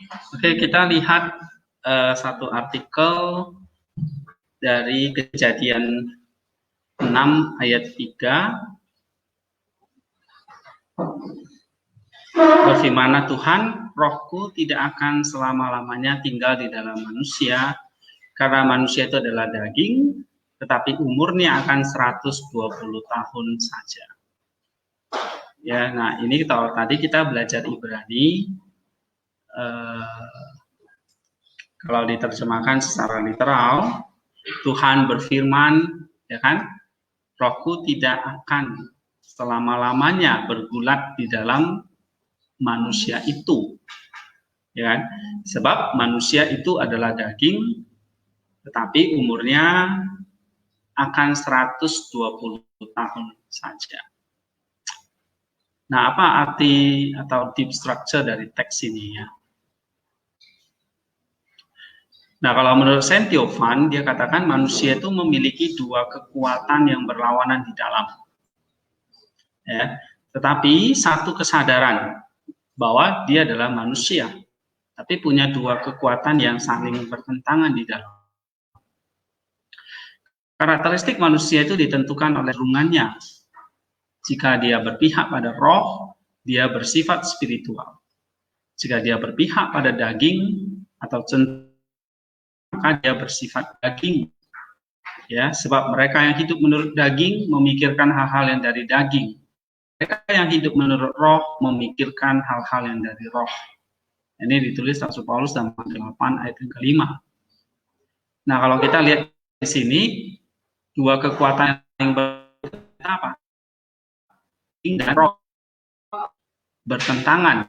Oke, kita lihat satu artikel dari Kejadian 6 ayat 3. Berfirmanlah Tuhan, rohku tidak akan selama-lamanya tinggal di dalam manusia, karena manusia itu adalah daging, tetapi umurnya akan 120 tahun saja. Ya, nah ini tadi kita belajar Ibrani, kalau diterjemahkan secara literal, Tuhan berfirman, ya kan, rohku tidak akan selama-lamanya bergulat di dalam manusia itu, ya kan? Sebab manusia itu adalah daging, tetapi umurnya akan 120 tahun saja. Nah, apa arti atau deep structure dari teks ini ya? Nah, kalau menurut Saint Theophan, dia katakan manusia itu memiliki dua kekuatan yang berlawanan di dalam. Ya, tetapi satu kesadaran bahwa dia adalah manusia, tapi punya dua kekuatan yang saling bertentangan di dalam. Karakteristik manusia itu ditentukan oleh hubungannya. Jika dia berpihak pada roh, dia bersifat spiritual. Jika dia berpihak pada daging atau cenderung, maka dia bersifat daging. Ya, sebab mereka yang hidup menurut daging memikirkan hal-hal yang dari daging. Mereka yang hidup menurut roh memikirkan hal-hal yang dari roh. Ini ditulis Rasul Paulus dalam 8 ayat yang kelima. Nah, kalau kita lihat di sini, dua kekuatan yang berbeda apa? Dan roh bertentangan,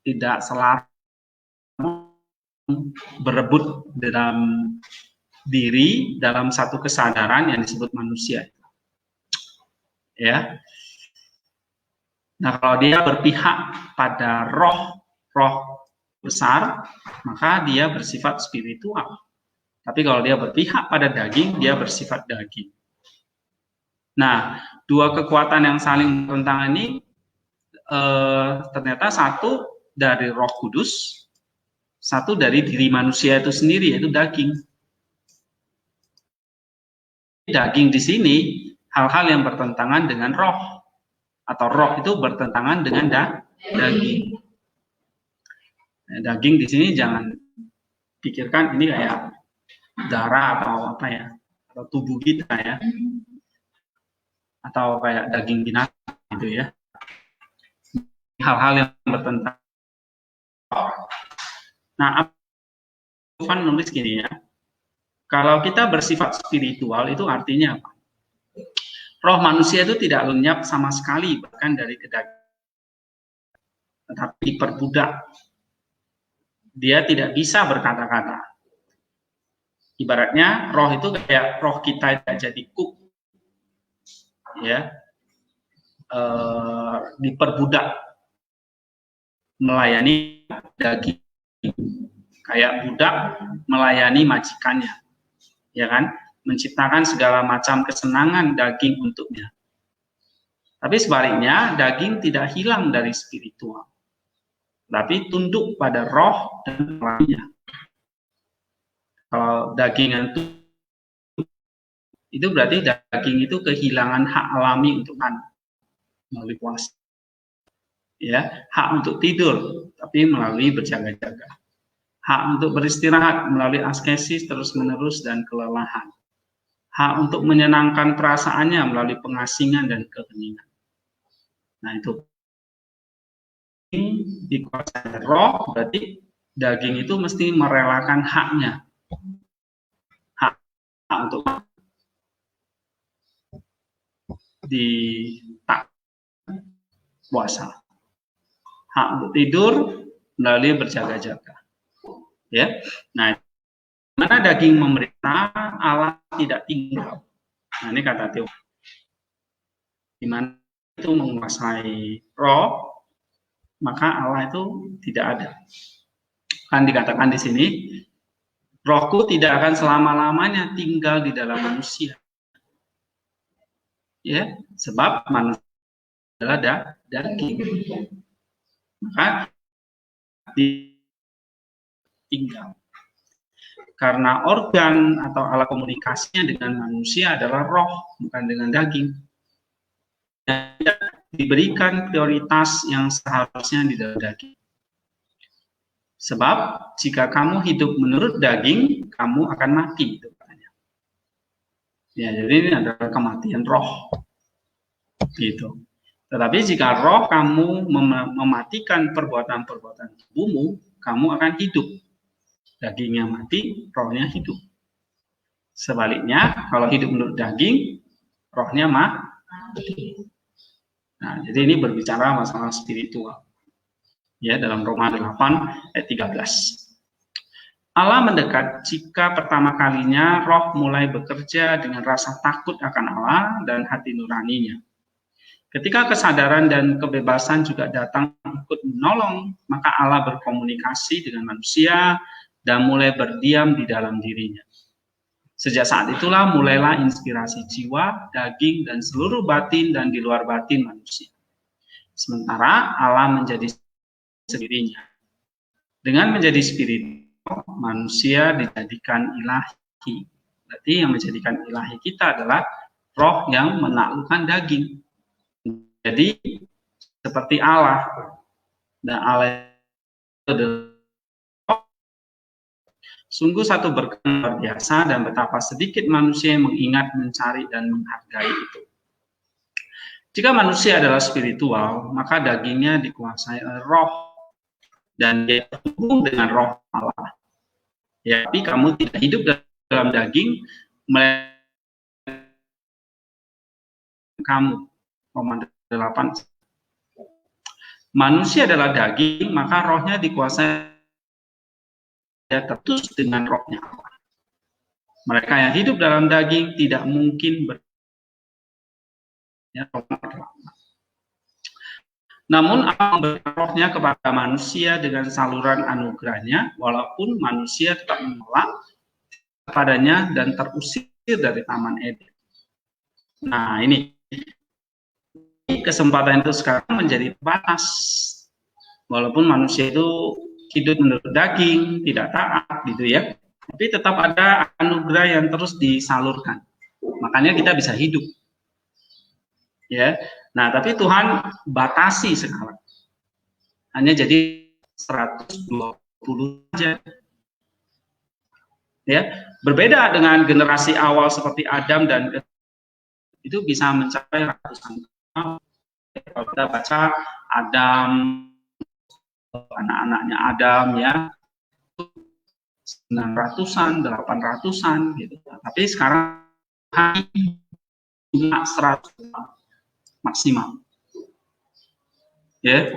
tidak selaras, berebut dalam diri dalam satu kesadaran yang disebut manusia. Ya. Nah, kalau dia berpihak pada roh besar, maka dia bersifat spiritual. Tapi kalau dia berpihak pada daging, dia bersifat daging. Nah, dua kekuatan yang saling bertentangan ini ternyata satu dari Roh Kudus, satu dari diri manusia itu sendiri, yaitu daging. Daging di sini hal-hal yang bertentangan dengan roh, atau roh itu bertentangan dengan daging. Nah, daging di sini jangan pikirkan ini kayak darah atau apa ya, atau tubuh kita ya, atau kayak daging binatang gitu ya. Hal-hal yang bertentangan. Nah, Tuhan nulis gini ya, kalau kita bersifat spiritual itu artinya apa? Roh manusia itu tidak lenyap sama sekali, bahkan dari kedagingan, tetapi diperbudak. Dia tidak bisa berkata-kata. Ibaratnya roh itu kayak roh kita jadi cook, ya, diperbudak melayani daging, kayak budak melayani majikannya, ya kan, menciptakan segala macam kesenangan daging untuknya. Tapi sebaliknya daging tidak hilang dari spiritual, tapi tunduk pada roh dan rohnya. Kalau daging itu berarti daging itu kehilangan hak alami untuk makan melalui puasa, ya, hak untuk tidur tapi melalui berjaga-jaga, hak untuk beristirahat melalui askesis terus-menerus dan kelelahan, hak untuk menyenangkan perasaannya melalui pengasingan dan keheningan. Nah, itu dikuasai roh, berarti daging itu mesti merelakan haknya, hak untuk di tak puasa, hak untuk tidur melalui berjaga-jaga, ya. Nah, mana daging memerintah, Allah tidak tinggal. Nah, ini kata Theo. Di mana itu menguasai roh, maka Allah itu tidak ada. Kan dikatakan di sini, rohku tidak akan selama-lamanya tinggal di dalam manusia. Ya, sebab manusia adalah daging. Maka di tinggal. Karena organ atau alat komunikasinya dengan manusia adalah roh, bukan dengan daging. Dan diberikan prioritas yang seharusnya di dalam daging. Sebab jika kamu hidup menurut daging, kamu akan mati. Ya, jadi ini adalah kematian roh. Gitu. Tetapi jika roh kamu mematikan perbuatan-perbuatan tubuhmu, kamu akan hidup. Dagingnya mati, rohnya hidup. Sebaliknya, kalau hidup menurut daging, rohnya mati. Nah, jadi ini berbicara masalah spiritual. Ya, dalam Roma 8 ayat 13. Allah mendekat jika pertama kalinya roh mulai bekerja dengan rasa takut akan Allah dan hati nuraninya. Ketika kesadaran dan kebebasan juga datang ikut menolong, maka Allah berkomunikasi dengan manusia dan mulai berdiam di dalam dirinya. Sejak saat itulah mulailah inspirasi jiwa, daging, dan seluruh batin dan di luar batin manusia. Sementara Allah menjadi sendirinya. Dengan menjadi spiritual, manusia dijadikan ilahi. Berarti yang menjadikan ilahi kita adalah roh yang menaklukkan daging. Jadi seperti Allah. Dan Allah itu adalah sungguh satu berkat luar biasa dan betapa sedikit manusia yang mengingat, mencari, dan menghargai itu. Jika manusia adalah spiritual, maka dagingnya dikuasai oleh roh dan dia terhubung dengan roh Allah. Ya, tapi kamu tidak hidup dalam daging, kamu. Roma 8. Manusia adalah daging, maka rohnya dikuasai tertus dengan rohnya Allah. Mereka yang hidup dalam daging tidak mungkin Namun Allah memberikan rohnya kepada manusia dengan saluran anugerahnya, walaupun manusia tetap menolak kepadanya dan terusir dari Taman Eden. Nah, ini kesempatan itu sekarang menjadi terbatas. Walaupun manusia itu hidup menurut daging, tidak taat gitu ya. Tapi tetap ada anugerah yang terus disalurkan. Makanya kita bisa hidup. Ya. Nah, tapi Tuhan batasi sekarang. Hanya jadi 120 saja. Ya, berbeda dengan generasi awal seperti Adam dan itu bisa mencapai ratusan tahun. Kalau kita baca Adam, anak-anaknya Adam ya, 900-an, 800-an gitu. Tapi sekarang hanya 100 maksimal. Ya.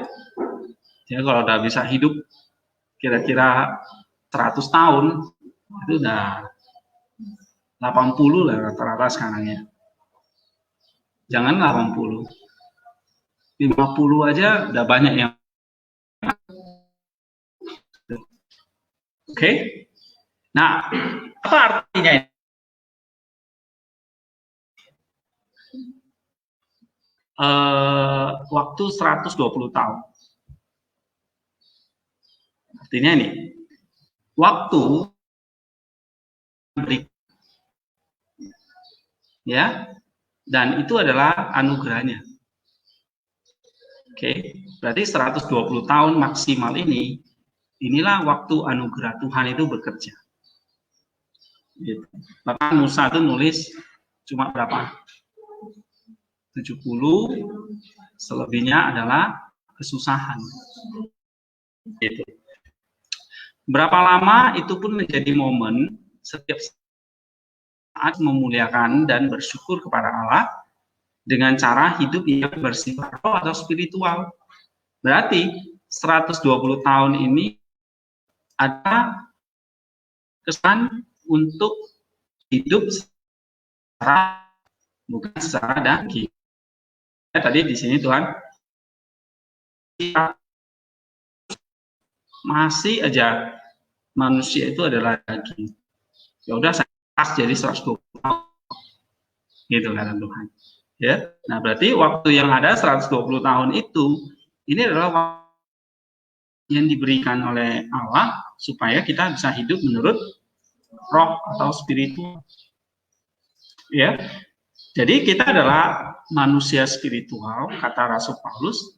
Ya kalau udah bisa hidup kira-kira 100 tahun itu udah 80 lah rata-rata sekarang ya. Jangan 80. 50 aja udah banyak yang Oke. Nah, apa artinya ini? Waktu 120 tahun. Artinya ini, waktu ya, dan itu adalah anugerahnya. Oke, berarti 120 tahun maksimal ini, inilah waktu anugerah Tuhan itu bekerja. Gitu. Bahkan Musa itu nulis cuma berapa? 70, selebihnya adalah kesusahan. Gitu. Berapa lama itu pun menjadi momen setiap saat memuliakan dan bersyukur kepada Allah dengan cara hidup yang bersifat roh atau spiritual. Berarti 120 tahun ini ada kesan untuk hidup secara bukan secara daging. Tadi di sini Tuhan masih aja manusia itu adalah daging. Ya udah saya pas jadi 120 tahun. Gitu kata Tuhan. Ya. Nah, berarti waktu yang ada 120 tahun itu ini adalah yang diberikan oleh Allah supaya kita bisa hidup menurut roh atau spiritual. Ya, jadi kita adalah manusia spiritual, kata Rasul Paulus.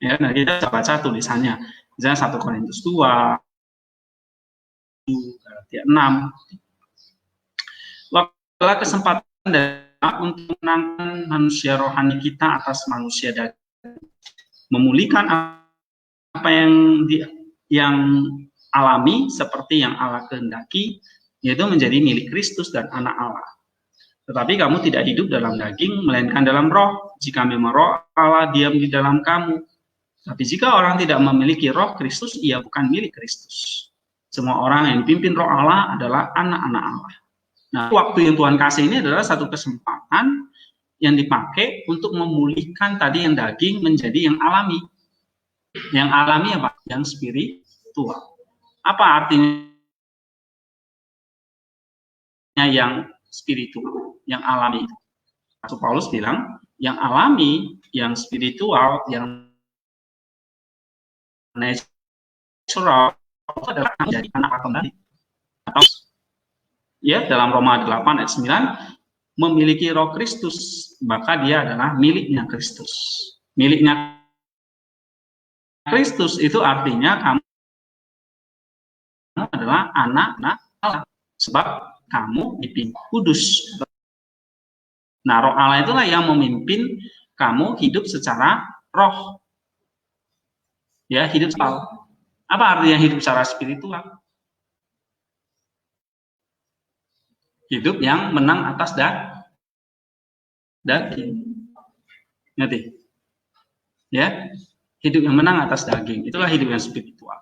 Ya, nah kita baca tulisannya, misalnya 1 Korintus 2, Galatia 6. Waktulah kesempatan untuk menangkan manusia rohani kita atas manusia daging, memulihkan apa yang alami seperti yang Allah kehendaki, yaitu menjadi milik Kristus dan anak Allah. Tetapi kamu tidak hidup dalam daging, melainkan dalam roh, jika memang roh Allah diam di dalam kamu. Tapi jika orang tidak memiliki roh Kristus, ia bukan milik Kristus. Semua orang yang dipimpin roh Allah adalah anak-anak Allah. Nah, waktu yang Tuhan kasih ini adalah satu kesempatan yang dipakai untuk memulihkan tadi yang daging menjadi yang alami. Yang alami apa? Yang spiritual. Apa artinya yang spiritual, yang alami? Rasul Paulus bilang, yang alami, yang spiritual, yang natural itu adalah menjadi anak kembali. Atau ya dalam Roma 8 ayat 9, memiliki roh Kristus, maka dia adalah miliknya Kristus. Miliknya Kristus itu artinya kamu adalah anak-anak Allah, sebab kamu dipimpin kudus. Nah, roh Allah itulah yang memimpin kamu hidup secara roh. Ya, hidup spiritual. Apa artinya hidup secara spiritual? Hidup yang menang atas daging. Ngerti? Ya, hidup yang menang atas daging. Itulah hidup yang spiritual.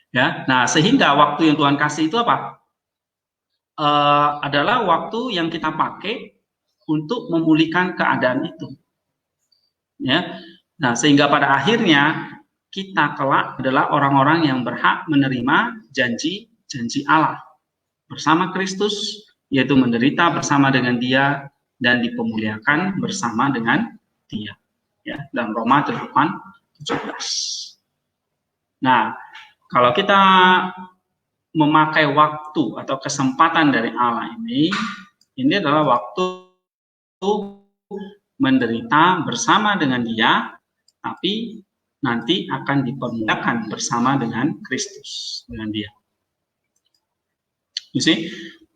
Ya, nah sehingga waktu yang Tuhan kasih itu apa? Adalah waktu yang kita pakai untuk memulihkan keadaan itu. Ya, nah sehingga pada akhirnya kita kelak adalah orang-orang yang berhak menerima janji-janji Allah bersama Kristus, yaitu menderita bersama dengan Dia dan dipemuliakan bersama dengan Dia. Ya, dalam Roma 8:17. Nah, kalau kita memakai waktu atau kesempatan dari Allah ini adalah waktu menderita bersama dengan Dia, tapi nanti akan dipermuliakan bersama dengan Kristus, dengan Dia. You see?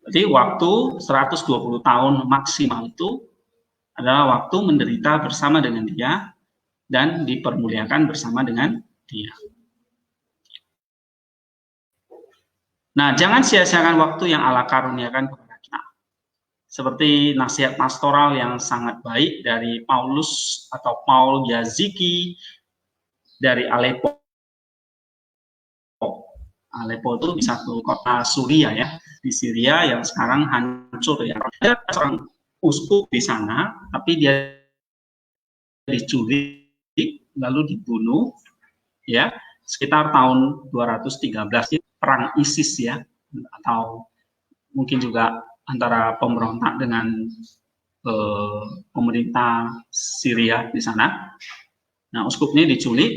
Jadi waktu 120 tahun maksimal itu adalah waktu menderita bersama dengan Dia dan dipermuliakan bersama dengan Dia. Nah, jangan sia-siakan waktu yang Allah karuniakan kepada kita. Seperti nasihat pastoral yang sangat baik dari Paulus atau Paul Yaziki dari Aleppo. Aleppo itu di satu kota Suria ya, di Syria yang sekarang hancur ya. Ada seorang uskup di sana, tapi dia diculik lalu dibunuh ya sekitar tahun 213, perang ISIS ya, atau mungkin juga antara pemberontak dengan pemerintah Syria di sana. Nah, uskup ini diculik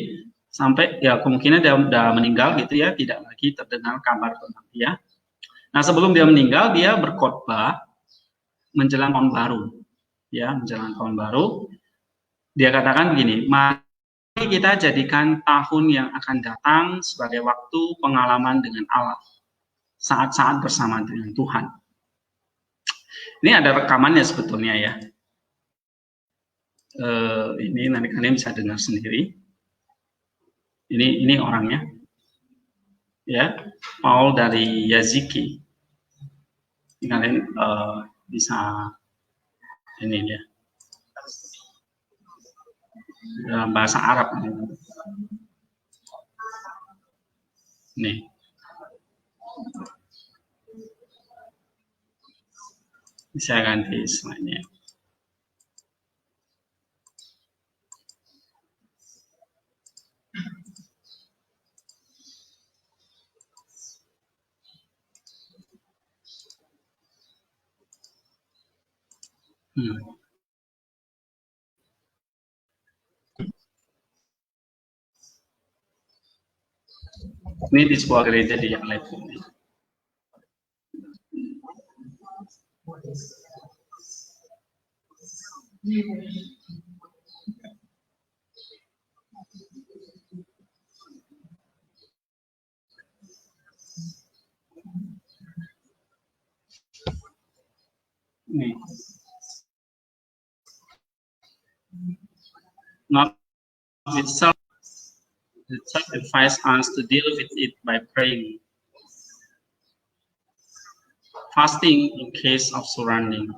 sampai ya kemungkinan dia sudah meninggal gitu ya, tidak lagi terdengar kabar tentang dia. Nah, sebelum dia meninggal, dia berkhotbah menjelang tahun baru. Ya, menjelang tahun baru, dia katakan begini, mari kita jadikan tahun yang akan datang sebagai waktu pengalaman dengan Allah, saat-saat bersama dengan Tuhan. Ini ada rekamannya sebetulnya ya. Ini nanti kalian bisa dengar sendiri. Ini orangnya, ya, Paul dari Yaziki. Ini kalian bisa ini ya, dalam bahasa Arab. Nih. Bisa ganti slide-nya. Ini di sebuah gereja di Aleppo. Nih. Not itself, the church advises us to deal with it by praying, fasting in case of surrounding,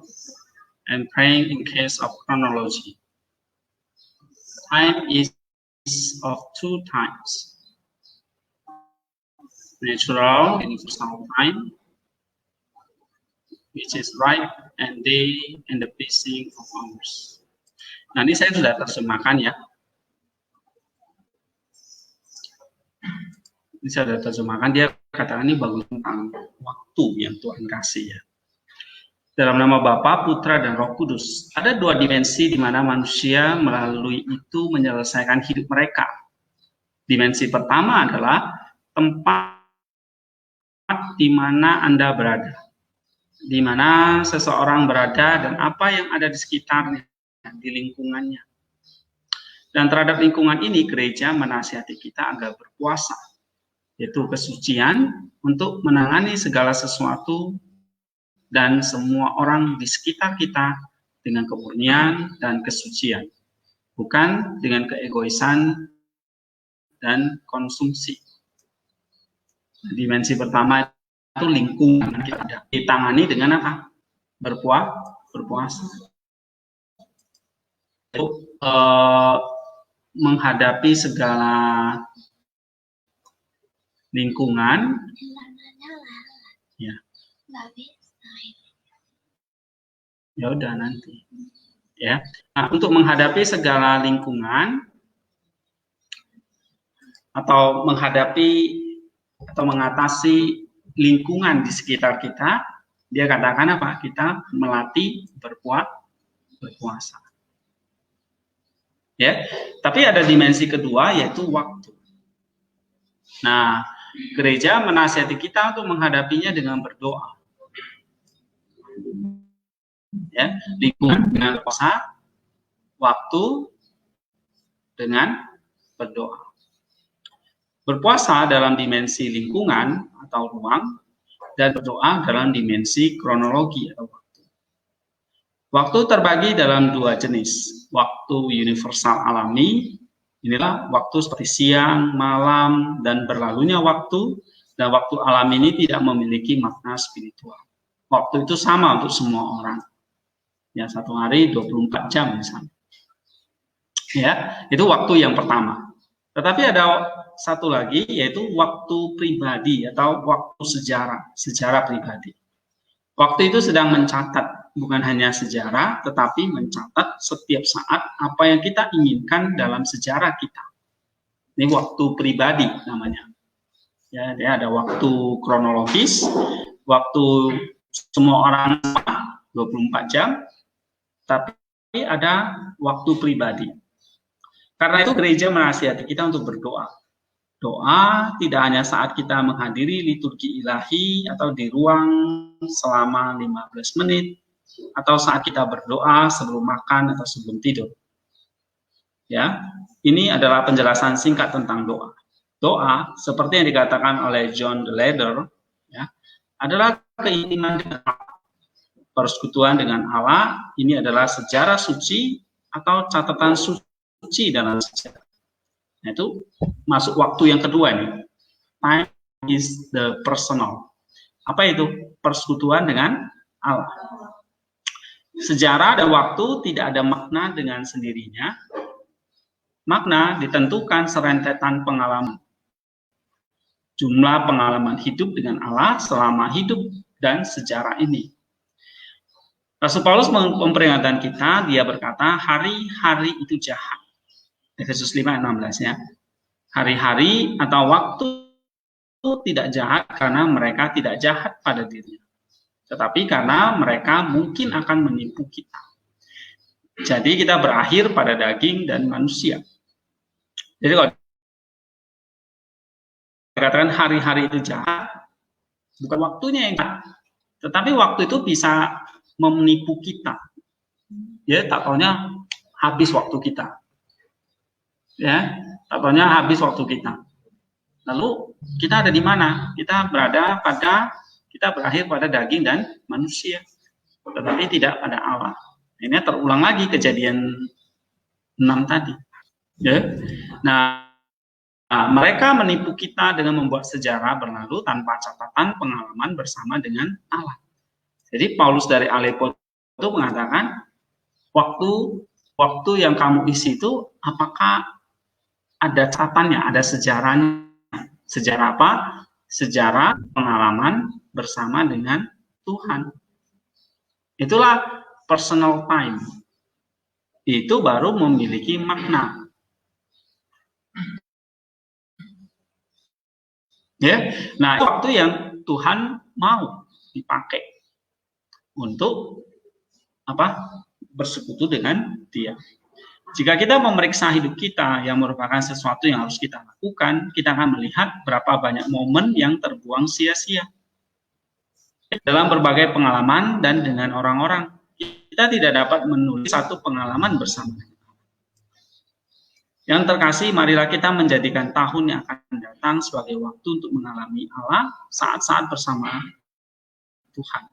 and praying in case of chronology. Time is of two types: natural, universal time, which is right and day and the pacing of hours. Nah, ini saya sudah terjemahkan ya. Ini saya sudah terjemahkan, dia katakan ini bagus tentang waktu yang Tuhan kasih ya. Dalam nama Bapa, Putra, dan Roh Kudus. Ada dua dimensi di mana manusia melalui itu menyelesaikan hidup mereka. Dimensi pertama adalah tempat di mana Anda berada. Di mana seseorang berada dan apa yang ada di sekitarnya, di lingkungannya. Dan terhadap lingkungan ini, gereja menasihati kita agar berpuasa, yaitu kesucian untuk menangani segala sesuatu dan semua orang di sekitar kita dengan kemurnian dan kesucian, bukan dengan keegoisan dan konsumsi. Dimensi pertama itu lingkungan kita ada, ditangani dengan apa? Berpuasa. Itu menghadapi segala lingkungan, ya. Ya udah nanti, ya. Nah, untuk menghadapi segala lingkungan atau menghadapi atau mengatasi lingkungan di sekitar kita, dia katakan apa? Kita melatih berpuasa. Ya, tapi ada dimensi kedua yaitu waktu. Nah, gereja menasihati kita untuk menghadapinya dengan berdoa. Ya, lingkungan dengan puasa, waktu dengan berdoa. Berpuasa dalam dimensi lingkungan atau ruang, dan berdoa dalam dimensi kronologi atau waktu. Waktu terbagi dalam dua jenis. Waktu universal alami, inilah waktu seperti siang, malam, dan berlalunya waktu, dan waktu alam ini tidak memiliki makna spiritual. Waktu itu sama untuk semua orang. Ya, satu hari 24 jam misalnya. Ya, itu waktu yang pertama. Tetapi ada satu lagi yaitu waktu pribadi atau waktu sejarah pribadi. Waktu itu sedang mencatat, bukan hanya sejarah, tetapi mencatat setiap saat apa yang kita inginkan dalam sejarah kita. Ini waktu pribadi namanya. Ya, dia ada waktu kronologis, waktu semua orang 24 jam, tapi ada waktu pribadi. Karena itu gereja menasihati kita untuk berdoa. Doa tidak hanya saat kita menghadiri liturgi ilahi atau di ruang selama 15 menit, atau saat kita berdoa sebelum makan atau sebelum tidur. Ya, ini adalah penjelasan singkat tentang doa. Doa, seperti yang dikatakan oleh John the Leader, ya, adalah keintiman dengan Allah. Persekutuan dengan Allah ini adalah sejarah suci atau catatan suci dalam sejarah. Nah, itu masuk waktu yang kedua nih. Time is the personal. Apa itu? Persekutuan dengan Allah. Sejarah dan waktu tidak ada makna dengan sendirinya. Makna ditentukan serentetan pengalaman. Jumlah pengalaman hidup dengan Allah selama hidup dan sejarah ini. Rasul Paulus memperingatkan kita, dia berkata, hari-hari itu jahat. Efesus 5:16 ya. Hari-hari atau waktu tidak jahat karena mereka tidak jahat pada dirinya, tetapi karena mereka mungkin akan menipu kita. Jadi kita berakhir pada daging dan manusia. Jadi kalau katakan hari-hari itu jahat, bukan waktunya yang jahat, tetapi waktu itu bisa menipu kita. Ya, tak taunya habis waktu kita. Ya, tak taunya habis waktu kita. Lalu kita ada di mana? Kita berakhir pada daging dan manusia, tetapi tidak pada Allah. Ini terulang lagi kejadian 6 tadi. Ya. Nah, mereka menipu kita dengan membuat sejarah berlalu tanpa catatan pengalaman bersama dengan Allah. Jadi Paulus dari Aleppo itu mengatakan, waktu yang kamu isi itu apakah ada catatannya, ada sejarahnya? Sejarah apa? Sejarah pengalaman bersama dengan Tuhan. Itulah personal time. Itu baru memiliki makna. Ya, nah itu waktu yang Tuhan mau dipakai untuk apa? Bersekutu dengan Dia. Jika kita memeriksa hidup kita yang merupakan sesuatu yang harus kita lakukan, kita akan melihat berapa banyak momen yang terbuang sia-sia. Dalam berbagai pengalaman dan dengan orang-orang, kita tidak dapat menulis satu pengalaman bersama. Yang terkasih, marilah kita menjadikan tahun yang akan datang sebagai waktu untuk mengalami Allah saat-saat bersama Tuhan.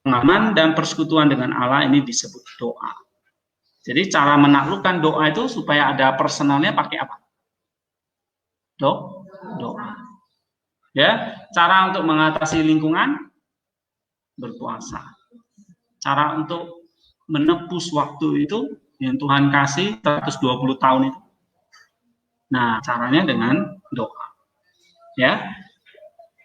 Pengalaman dan persekutuan dengan Allah ini disebut doa. Jadi cara menaklukkan doa itu supaya ada personalnya pakai apa? Doa. Ya, cara untuk mengatasi lingkungan berpuasa. Cara untuk menebus waktu itu yang Tuhan kasih 120 tahun itu. Nah, caranya dengan doa. Ya.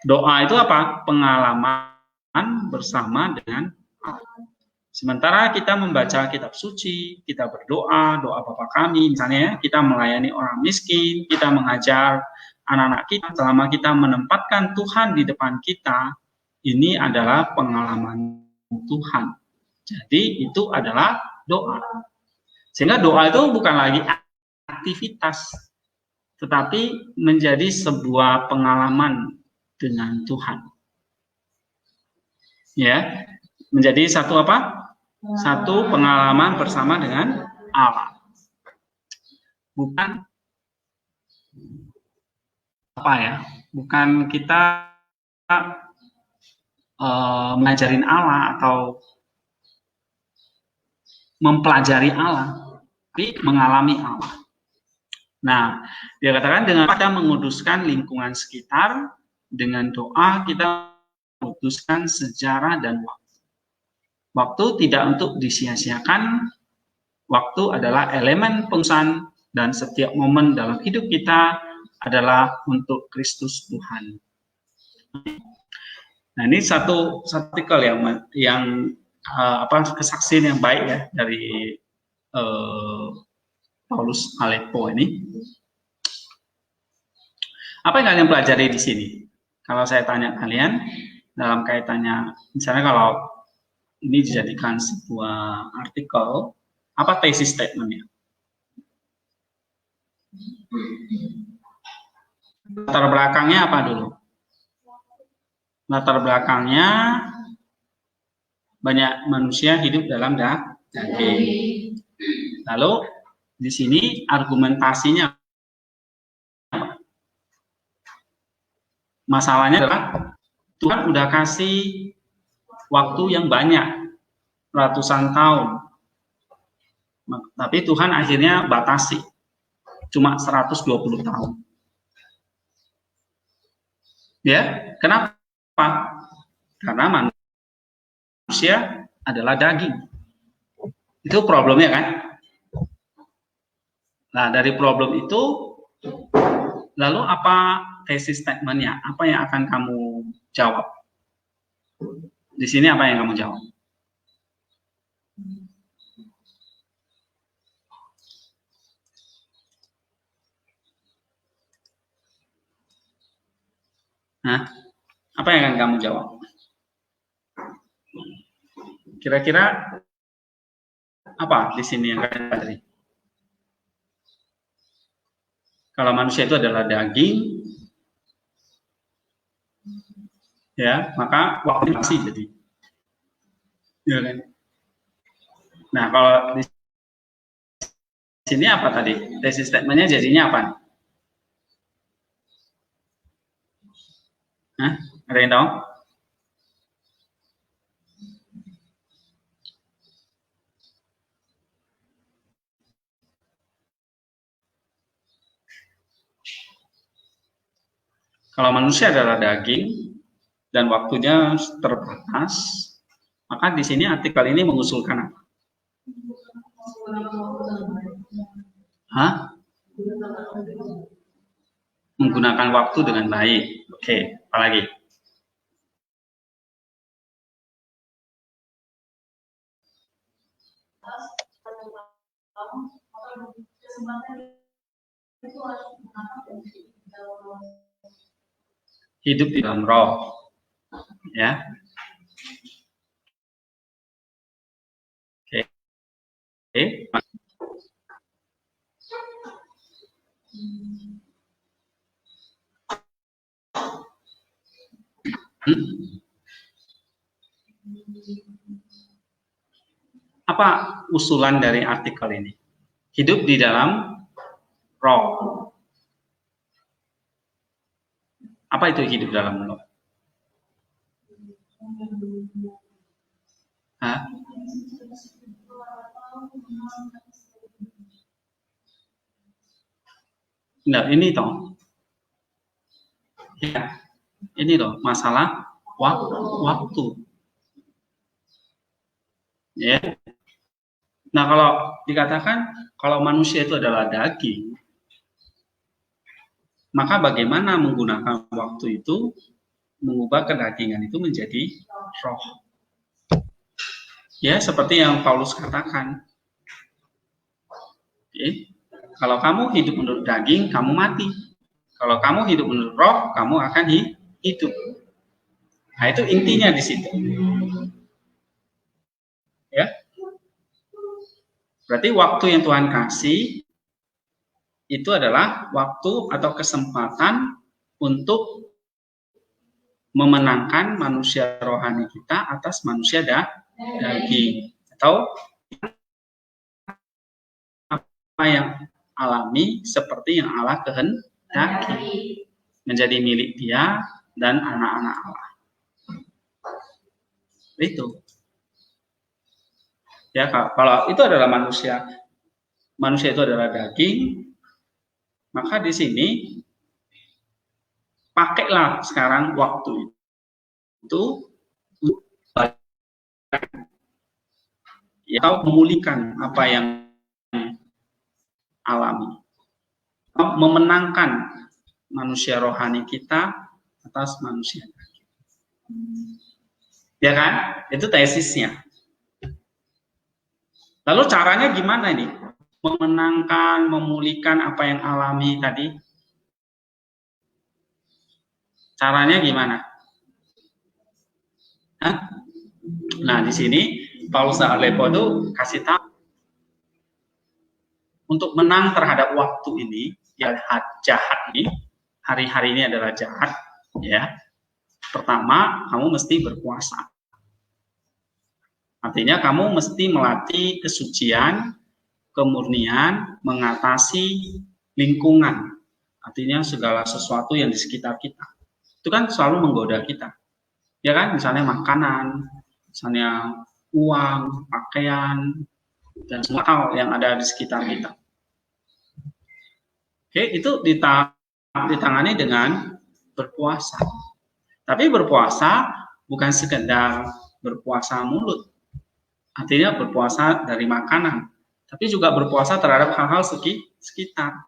Doa itu apa? Pengalaman bersama dengan Allah. Sementara kita membaca kitab suci, kita berdoa, doa Bapa kami, misalnya kita melayani orang miskin, kita mengajar anak-anak kita, selama kita menempatkan Tuhan di depan kita, ini adalah pengalaman Tuhan. Jadi itu adalah doa. Sehingga doa itu bukan lagi aktivitas, tetapi menjadi sebuah pengalaman dengan Tuhan. Ya, menjadi satu apa? Satu pengalaman bersama dengan Allah. Bukan apa ya? Bukan kita mengajarin Allah atau mempelajari Allah, tapi mengalami Allah. Nah, dia katakan dengan kita menguduskan lingkungan sekitar, dengan doa kita menguduskan sejarah dan waktu. Waktu tidak untuk disia-siakan. Waktu adalah elemen pengurusan dan setiap momen dalam hidup kita adalah untuk Kristus Tuhan. Nah, ini satu artikel yang kesaksian yang baik ya dari Paulus Aleppo ini. Apa yang kalian pelajari di sini? Kalau saya tanya kalian dalam kaitannya, misalnya kalau ini dijadikan sebuah artikel, apa thesis statement-nya? Latar belakangnya apa dulu? Latar belakangnya banyak manusia hidup dalam daging. Lalu di sini argumentasinya apa? Masalahnya adalah Tuhan udah kasih waktu yang banyak, ratusan tahun. Tapi Tuhan akhirnya batasi, cuma 120 tahun. Ya, kenapa? Karena manusia adalah daging. Itu problemnya kan? Nah, dari problem itu, lalu apa thesis statement-nya? Apa yang akan kamu jawab? Di sini apa yang kamu jawab? Nah, apa yang akan kamu jawab? Kira-kira apa di sini yang kalian pelajari? Kalau manusia itu adalah daging, ya, maka waktu masih jadi. Ya kan? Nah, kalau di sini apa tadi? Tesis statementnya jadinya apa? Hah? Ada yang tahu? Kalau manusia adalah daging dan waktunya terbatas, maka di sini artikel ini mengusulkan apa? Hah? Menggunakan waktu dengan baik. Oke, apalagi? Hidup di dalam roh, ya. Oke. Apa usulan dari artikel ini? Hidup di dalam roh. Apa itu hidup dalam roh? Hah? Nah, ini toh. Ya, ini loh masalah waktu. Ya. Nah, kalau dikatakan kalau manusia itu adalah daging, maka bagaimana menggunakan waktu itu mengubah kedagingan itu menjadi roh. Ya, seperti yang Paulus katakan. Oke. Kalau kamu hidup menurut daging, kamu mati. Kalau kamu hidup menurut roh, kamu akan hidup. Nah, itu intinya di situ. Ya. Berarti waktu yang Tuhan kasih itu adalah waktu atau kesempatan untuk memenangkan manusia rohani kita atas manusia daging. Atau apa yang alami seperti yang Allah kehendaki, menjadi milik Dia dan anak-anak Allah. Itu. Ya, kalau itu adalah manusia itu adalah daging, maka di sini pakailah sekarang waktu itu ya, memulihkan apa yang alami, memenangkan manusia rohani kita atas manusia daging. Ya kan? Itu tesisnya. Lalu caranya gimana ini? Memenangkan, memulihkan apa yang alami tadi. Caranya gimana? Hah? Nah, di sini Paulus Alepo itu kasih tahu untuk menang terhadap waktu ini, ya jahat ini, hari-hari ini adalah jahat, ya. Pertama, kamu mesti berpuasa. Artinya kamu mesti melatih kesucian, kemurnian, mengatasi lingkungan. Artinya segala sesuatu yang di sekitar kita. Itu kan selalu menggoda kita. Ya kan, misalnya makanan, misalnya uang, pakaian, dan semua hal yang ada di sekitar kita. Oke, itu ditangani dengan berpuasa. Tapi berpuasa bukan sekedar berpuasa mulut. Artinya berpuasa dari makanan, tapi juga berpuasa terhadap hal-hal sekitar.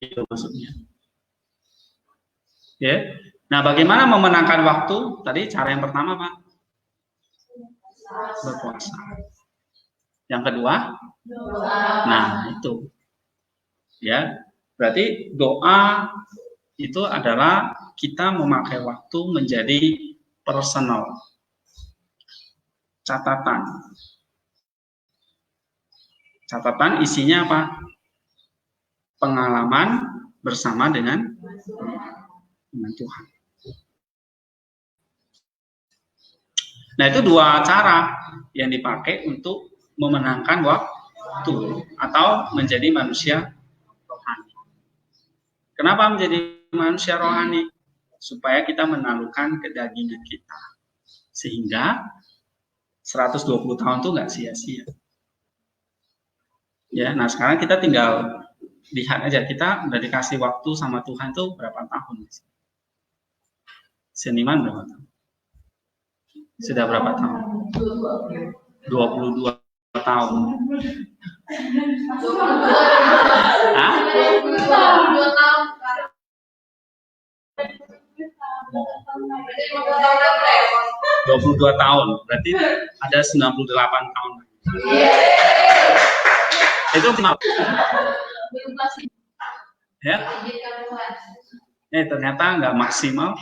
Itu maksudnya. Ya. Nah, bagaimana memenangkan waktu? Tadi cara yang pertama, Pak, berpuasa. Yang kedua, nah itu, ya, berarti doa itu adalah kita memakai waktu menjadi personal. Catatan isinya apa? Pengalaman bersama dengan Tuhan. Nah, itu dua cara yang dipakai untuk memenangkan waktu atau menjadi manusia rohani. Kenapa menjadi manusia rohani? Supaya kita menaklukkan kedagingan kita. Sehingga 120 tahun itu nggak sia-sia. Ya, nah sekarang kita tinggal lihat aja, kita udah dikasih waktu sama Tuhan tuh berapa tahun? Seniman berapa tahun? Sudah berapa tahun? 22 tahun. Hah? 22 tahun, berarti ada 98 tahun. Itu kenapa? Ya? Ternyata nggak maksimal,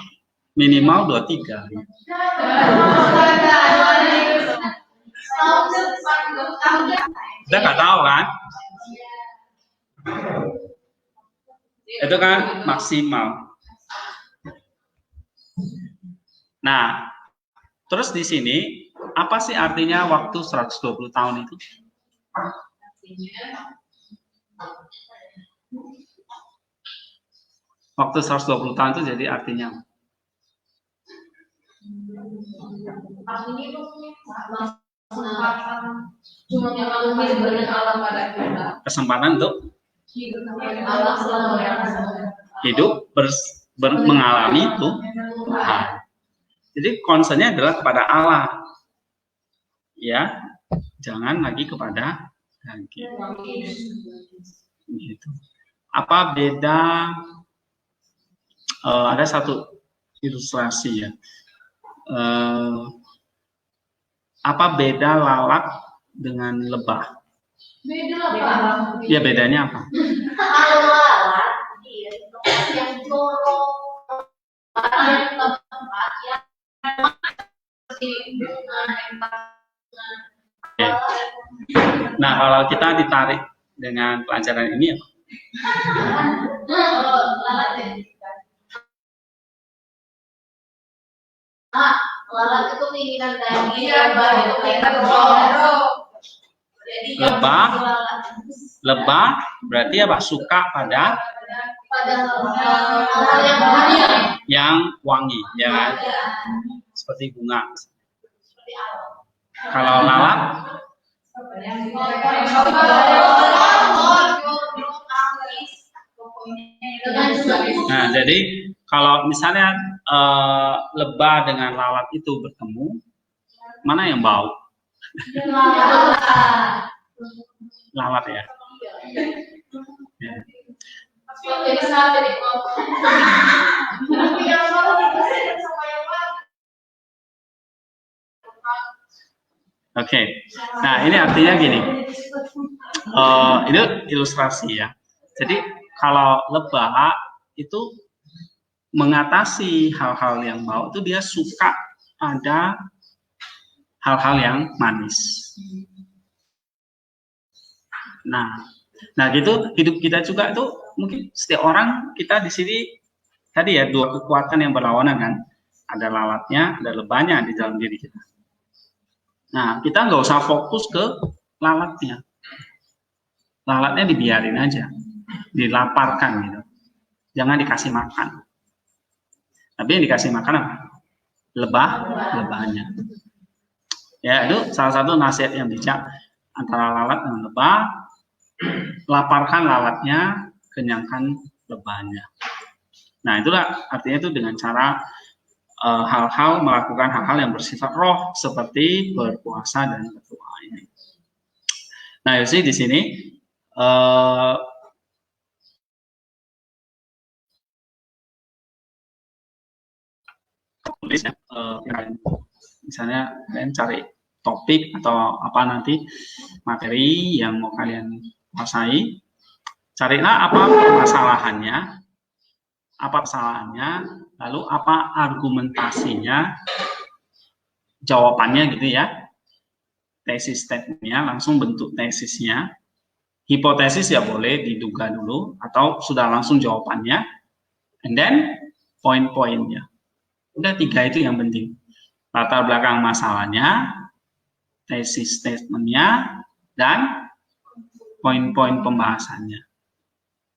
minimal 23. Kita nggak tahu kan? Itu kan maksimal. Nah, terus di sini apa sih artinya waktu 120 tahun itu? Waktu 120 tahun itu jadi artinya kesempatan untuk hidup mengalami itu. Nah, jadi concernnya adalah kepada Allah, ya, jangan lagi kepada daging. Gitu. Apa beda? Ada satu ilustrasi ya. Apa beda lalat dengan lebah? Ya, bedanya apa? Kalau lalat dia di tempat yang jorok, yang tempat yang Nah, kalau kita ditarik dengan pelajaran ini, lalat itu keinginan daging, lebah itu keinginan jorok. Lebah berarti apa? Suka pada yang wangi, ya kan? Seperti bunga. Kalau lalat, nah jadi kalau misalnya lebah dengan lalat itu bertemu, mana yang bau? Lalat ya. Ya. Oke. Nah, ini artinya gini. Ini ilustrasi ya. Jadi kalau lebah itu mengatasi hal-hal yang bau itu dia suka ada hal-hal yang manis. Nah gitu hidup kita juga itu mungkin setiap orang kita di sini tadi ya dua kekuatan yang berlawanan kan, ada lalatnya, ada lebahnya di dalam diri kita. Nah kita nggak usah fokus ke lalatnya, lalatnya dibiarin aja, dilaparkan gitu, jangan dikasih makan. Tapi yang dikasih makan apa? Lebahnya. Ya itu salah satu nasihat yang bijak antara lalat dan lebah. Laparkan lalatnya, kenyangkan lebahnya. Nah itulah artinya itu dengan cara melakukan hal-hal yang bersifat roh seperti berpuasa dan berdoa ini. Nah jadi di sini tulis ya, misalnya kalian cari topik atau apa nanti materi yang mau kalian kuasai, carilah apa kesalahannya, lalu apa argumentasinya, jawabannya gitu ya, tesis statementnya, langsung bentuk tesisnya, hipotesis ya boleh diduga dulu atau sudah langsung jawabannya, and then poin-poinnya. Udah 3 itu yang penting. latar belakang masalahnya, tesis statementnya, dan poin-poin pembahasannya.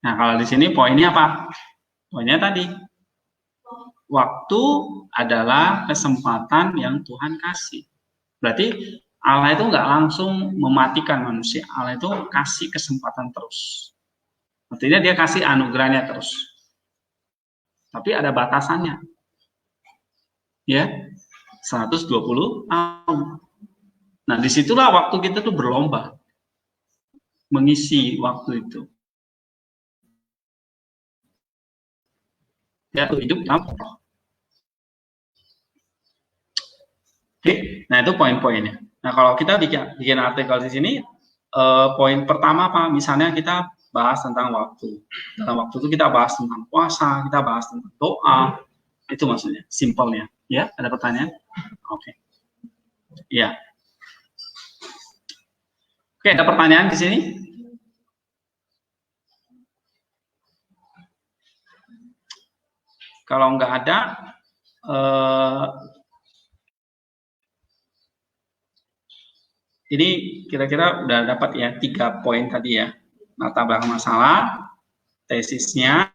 Nah, kalau di sini poinnya apa? Poinnya tadi, waktu adalah kesempatan yang Tuhan kasih. Berarti Allah itu nggak langsung mematikan manusia. Allah itu kasih kesempatan terus. Artinya dia kasih anugerahnya terus. Tapi ada batasannya. Ya, 120 tahun. Nah, disitulah waktu kita tuh berlomba. Mengisi waktu itu. Ya, hidup dalam roh. Oke, nah itu poin-poinnya. Nah, kalau kita bikin artikel di sini, poin pertama apa? Misalnya kita bahas tentang waktu. Dalam waktu itu kita bahas tentang puasa, kita bahas tentang doa. Itu maksudnya, simpelnya. Ya, ada pertanyaan? Oke. Ya. Oke, ada pertanyaan di sini? Kalau nggak ada, ini kira-kira udah dapat ya 3 poin tadi ya. Latar belakang masalah, tesisnya,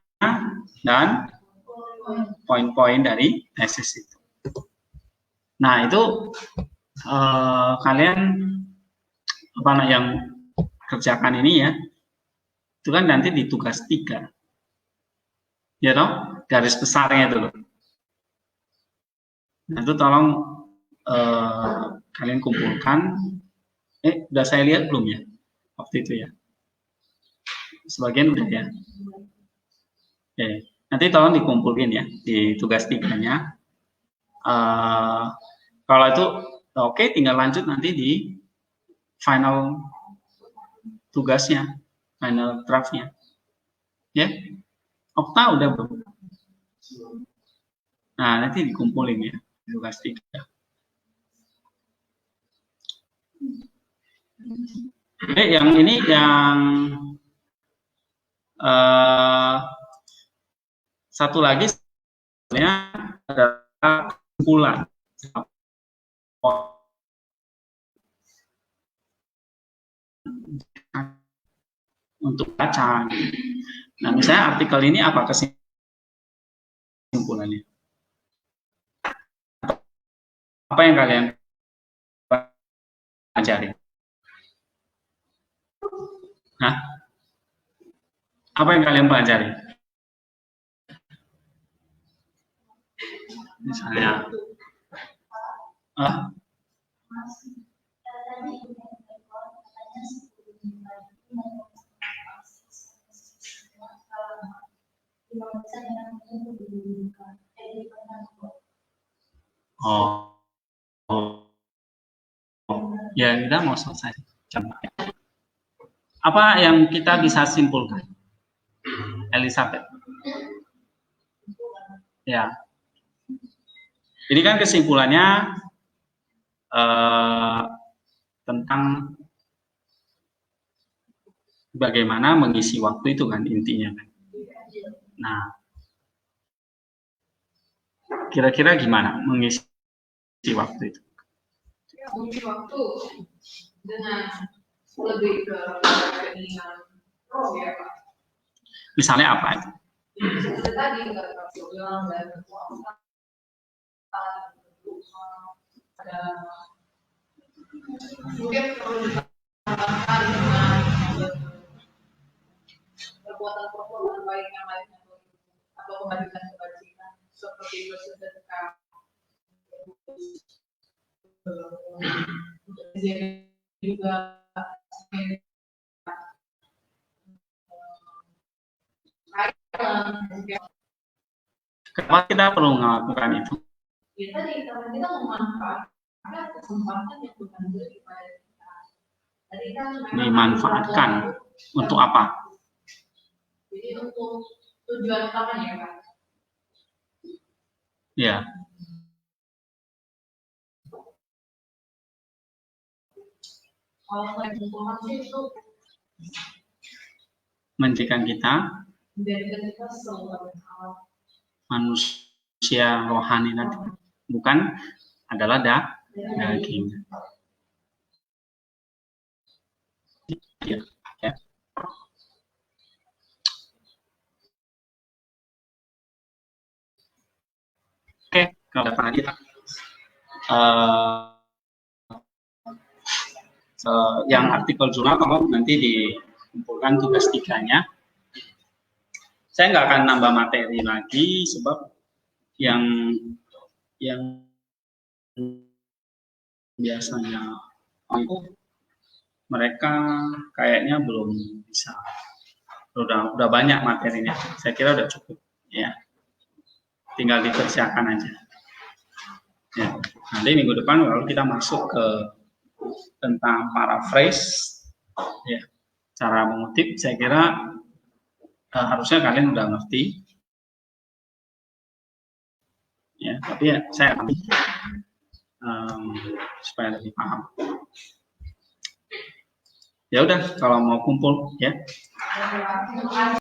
dan poin-poin dari tesis itu. Nah, itu kalian apa yang kerjakan ini ya, itu kan nanti di tugas 3. Ya toh, garis besarnya itu loh. Nah, itu tolong kalian kumpulkan. Udah saya lihat belum ya? Waktu itu ya. Sebagian udah ya. Nanti tolong dikumpulin ya di tugas 3-nya. Kalau itu oke, tinggal lanjut nanti di final tugasnya, final draftnya. Ya, Okta udah belum? Nah, nanti dikumpulin ya tugas 3. Yang ini yang satu lagi sebenarnya adalah kesimpulan untuk baca. Nah, misalnya artikel ini apa kesimpulannya? Apa yang kalian pelajari? Nah, apa yang kalian pelajari? Misalnya, ya kita mau selesai. Apa yang kita bisa simpulkan, Elizabeth? Ya, ini kan kesimpulannya tentang bagaimana mengisi waktu itu kan intinya. Nah, kira-kira gimana mengisi waktu itu? Mengisi waktu dengan lebih ke keinginan roh ya Pak. Misalnya apa itu? Seperti tadi nggak bilang dan puasa ada mungkin perlu ditambahkan dengan perbuatan baik yang lainnya atau kebajikan seperti bersedekah, juga kenapa kita perlu melakukan itu? Ya tadi karena kita memanfaatkan kesempatan yang Tuhan beri kepada kita. Dimanfaatkan untuk apa? Jadi untuk tujuan utamanya ya Pak. Ya. Kalau saya informasi itu menjadikan kita manusia rohani nanti, bukan adalah daging. Ya, ya. Oke, kalau lagi yang artikel jurnal kalau nanti dikumpulkan tugas 3-nya. Saya nggak akan nambah materi lagi sebab yang biasanya mereka kayaknya belum bisa. Udah banyak materinya. Saya kira udah cukup ya. Tinggal dikerjakan aja. Ya. Nanti minggu depan lalu kita masuk ke tentang paraphrase, ya, cara mengutip. Saya kira harusnya kalian udah ngerti, ya. Tapi ya saya akan supaya lebih paham. Ya udah, kalau mau kumpul, ya.